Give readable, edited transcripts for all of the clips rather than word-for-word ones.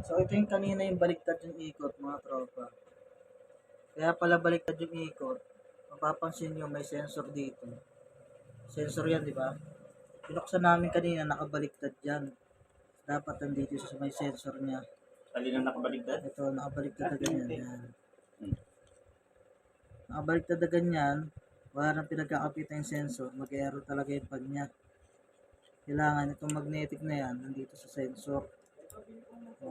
So ito yung kanina yung baliktad yung ikot mga tropa. Kaya pala baliktad yung ikot. Mapapansin nyo may sensor dito. Sensor yan, di ba? Pinuksan namin kanina, nakabaliktad yan. Dapat nandito sa may sensor niya. Alin ang nakabaligtad? Ito, nakabaliktad na ganyan. Yan. Nakabaliktad na ganyan. Wala nang pinagkakapitan yung sensor. Mag-error talaga yung pag niya. Kailangan itong magnetic na yan, nandito sa sensor. So,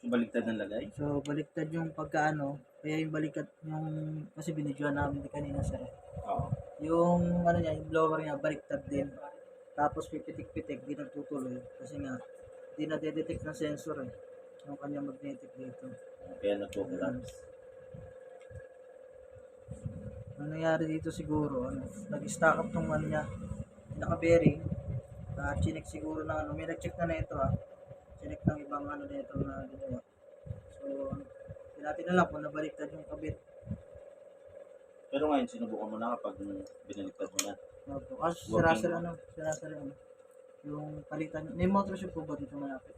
baligtad ng lagay? So, baliktad yung pagkaano. Kaya yung baliktad yung, kasi binidyoan namin di kanina sir. Oo. Yung ano niya, yung blower niya, baliktad din. Tapos pipitik-pitik, di nagtutuloy. Kasi nga, di na-detect ng sensor eh. Yung kanyang magnetic dito. Kaya nagkukulat. Ang nangyari dito siguro, ano, nag-stack up tong ano niya, naka-bearing. Chinek siguro na ano, may nag-check na ito ah. Chinek ng ibang ano nito na ginawa. So, natin na lang kung nabaliktad yung kabit. Pero ngayon, sinubukan mo na kapag binaliktad mo na. Opo. Kasi sira-sira ano. Yung palitan, may motor shop po ba dito malapit?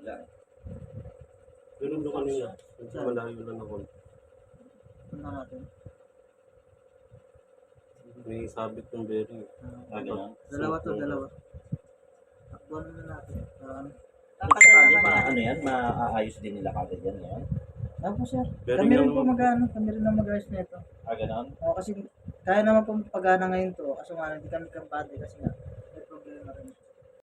Wala. Ganun doon kanina. Medyo malayo lang ako. Punta natin. May sabit ng bearing. Ganun. Dalawa. Takbuhan na natin. Ano? Sakali ba, ano yan? Maaayos din nila kagad yan ngayon? Opo sir. Bearing Kami rin lang po naman. kami rin na mag-ayos nito. Ganun? O kasi kaya naman po pagana ngayon to. Kaso nga, hindi kami kampante kasi nga may problema rin.